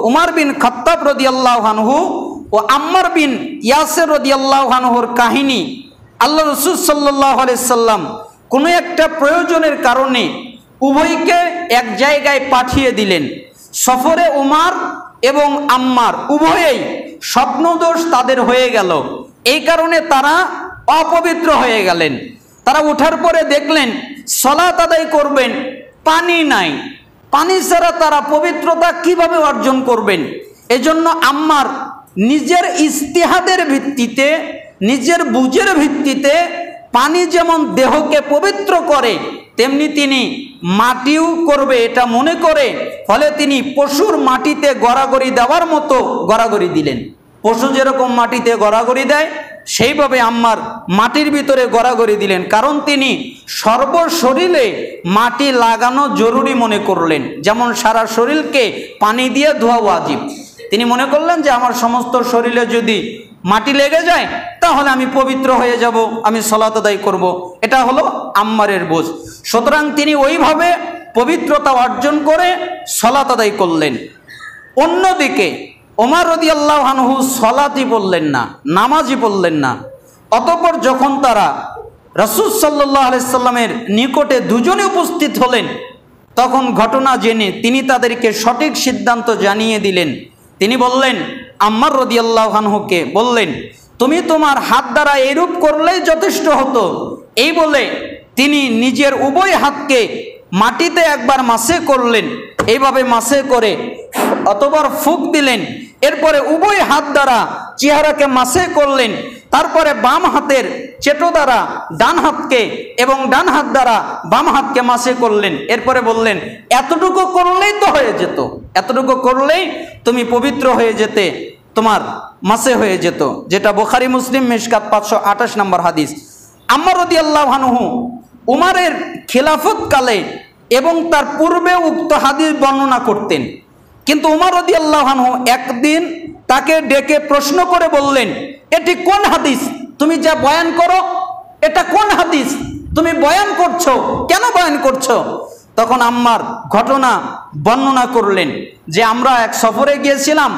উমর বিন খাত্তাব রাদিয়াল্লাহু আনহু ও আম্মার বিন ইয়াসির রাদিয়াল্লাহু আনহুর কাহিনী আল্লাহ রাসূল সাল্লাল্লাহু আলাইহি সাল্লাম কোনো একটা প্রয়োজনের কারণে উভয়কে এক জায়গায় পাঠিয়ে দিলেন। সফরে উমর এবং আম্মার উভয়েই স্বপ্নদোষ তাদের হয়ে গেল, এই কারণে তারা অপবিত্র হয়ে গেলেন। তারা ওঠার পরে দেখলেন সালাত আদায় করবেন, পানি নাই, পানি ছাড়া তারা পবিত্রতা কিভাবে অর্জন করবেন। এজন্য আম্মার নিজের ইজতিহাদের ভিত্তিতে, নিজের বুঝের ভিত্তিতে পানি যেমন দেহকে পবিত্র করে তেমনি তিনি মাটিও করবে এটা মনে করে, ফলে তিনি পশুর মাটিতে গড়াগড়ি দেওয়ার মতো গড়াগড়ি দিলেন। পশু যেরকম মাটিতে গড়াগড়ি দেয় সেইভাবে আম্মার মাটির ভিতরে গড়াগড়ি দিলেন, কারণ তিনি সর্বশরীরে মাটি লাগানো জরুরি মনে করলেন। যেমন সারা শরীরকে পানি দিয়ে ধোয়া ওয়াজিব, তিনি মনে করলেন যে আমার সমস্ত শরীরে যদি মাটি লেগে যায় তাহলে আমি পবিত্র হয়ে যাব, আমি সালাত আদায় করব। এটা হলো আম্মারের বোঝ। সুতরাং তিনি ওইভাবে পবিত্রতা অর্জন করে সালাত আদায় করলেন। অন্যদিকে ওমর রাদিয়াল্লাহু আনহু সালাতই পড়লেন না, নামাজই পড়লেন না। অতঃপর যখন তারা রাসূল সাল্লাল্লাহু আলাইহি সাল্লামের নিকটে দুজনে উপস্থিত হলেন, তখন ঘটনা জেনে তিনি তাদেরকে সঠিক সিদ্ধান্ত জানিয়ে দিলেন। তিনি বললেন, আম্মার রাদিয়াল্লাহু আনহুকে বললেন, তুমি তোমার হাত দ্বারা এরূপ করলেই যথেষ্ট হতো। এই বলে তিনি নিজের উভয় হাতকে মাটিতে একবার মাসে করলেন, এইভাবে মাসে করে অতঃপর ফুঁক দিলেন। এরপরে উভয় হাত দ্বারা চেহারাকে মাসে করলেন। তারপরে বাম হাতের চেটো দ্বারা ডান হাতকে এবং ডান হাত দ্বারা বাম হাতকে মাসে করলেন। এরপরে বললেন, এতটুকু করলেই তো হয়ে যেত, এতটুকু করলেই তুমি পবিত্র হয়ে যেতে, তোমার মাসে হয়ে যেত, যেটা বুখারী মুসলিম মিশকাত 528 নম্বর হাদিস। আম্মার রাদিয়াল্লাহু আনহু উমরের খিলাফত কালে এবং তার পূর্বে উক্ত হাদিস বর্ণনা করতেন, কিন্তু উমর রাদিয়াল্লাহু আনহু একদিন তাকে ডেকে প্রশ্ন করে বললেন, এটি কোন হাদিস? তুমি যা বয়ান করো এটা কোন হাদিস? তুমি বয়ান করছো, কেন বয়ান করছো? তখন আম্মার ঘটনা বর্ণনা করলেন যে আমরা এক সফরে গিয়েছিলাম,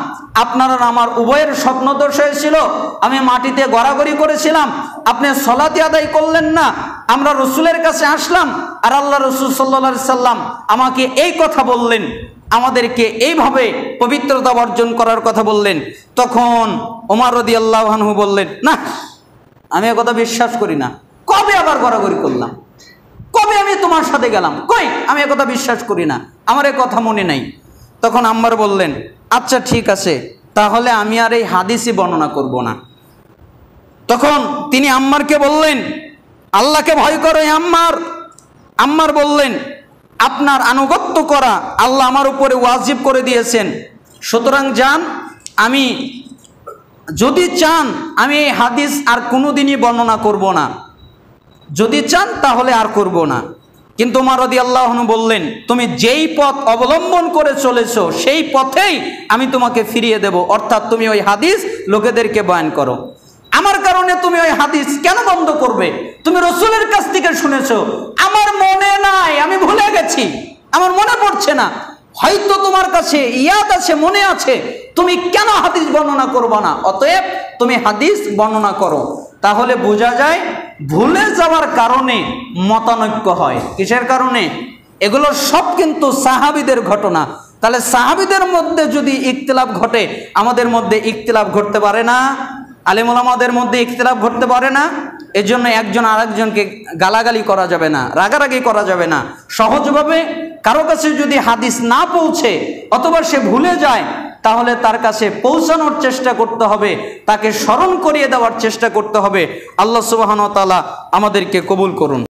আপনারা আমার উভয়ের স্বপ্নদোষ হয়েছিল, আমি মাটিতে গড়াগড়ি করেছিলাম, আপনি সালাত আদায় করলেন না। আমরা রসুলের কাছে আসলাম আর আল্লাহ রসুল সাল্লাল্লাহু আলাইহি সাল্লাম আমাকে এই কথা বললেন, আমাদেরকে এইভাবে পবিত্রতা অর্জন করার কথা বললেন। তখন ওমর রাদিয়াল্লাহু আনহু বললেন, না, আমি এ কথা বিশ্বাস করি না। কবে আবার গড়াগড়ি করলাম? কবে আমি তোমার সাথে গেলাম? কই, আমি এ কথা বিশ্বাস করি না, আমার এ কথা মনে নাই। তখন আম্মার বললেন, আচ্ছা ঠিক আছে, তাহলে আমি আর এই হাদিসই বর্ণনা করব না। তখন তিনি আম্মারকে বললেন, আল্লাহকে ভয় করো আম্মার। আম্মার বললেন, আপনার আনুগত্য করা আল্লাহ আমার উপরে ওয়াজিব করে দিয়েছেন, সুতরাং যান, আমি যদি চান আমি এই হাদিস আর কোনোদিনই বর্ণনা করব না, যদি চান তাহলে আর করব না। কিন্তু ওমর রাদিয়াল্লাহু আনহু বললেন, তুমি যেই পথ অবলম্বন করে চলেছো সেই পথেই আমি তোমাকে ফিরিয়ে দেব, অর্থাৎ তুমি ওই হাদিস লোকেদেরকে বয়ান করো। আমার কারণে তুমি ওই হাদিস কেন বন্ধ করবে? তুমি রসুলের কাছ থেকে শুনেছো, আমার মনে নাই, আমি ভুলে গেছি, আমার মনে পড়ছে না, হয়তো তোমার কাছে ইয়াদ আছে, মনে আছে, তুমি কেন হাদিস বর্ণনা করবে না? অতএব তুমি হাদিস বর্ণনা করো। তাহলে বোঝা যায় ভুলে যাওয়ার কারণে মতানৈক্য হয়। কিসের কারণে? এগুলো সব কিন্তু সাহাবীদের ঘটনা। তাহলে সাহাবীদের মধ্যে যদি ইখতিলাফ ঘটে, আমাদের মধ্যে ইখতিলাফ ঘটতে পারে না? আলেম ওলামাদের মধ্যে ইখতিলাফ ঘটতে পারে না? এজন্য একজন আরেকজনকে গালাগালি করা যাবে না, রাগারাগি করা যাবে না। সহজভাবে কারো কাছে যদি হাদিস না পৌঁছে অথবা সে ভুলে যায়, তাহলে তার কাছে পৌঁছানোর চেষ্টা করতে হবে, তাকে স্মরণ করিয়ে দেওয়ার চেষ্টা করতে হবে। আল্লাহ সুবহানাহু ওয়া তাআলা আমাদেরকে কবুল করুন।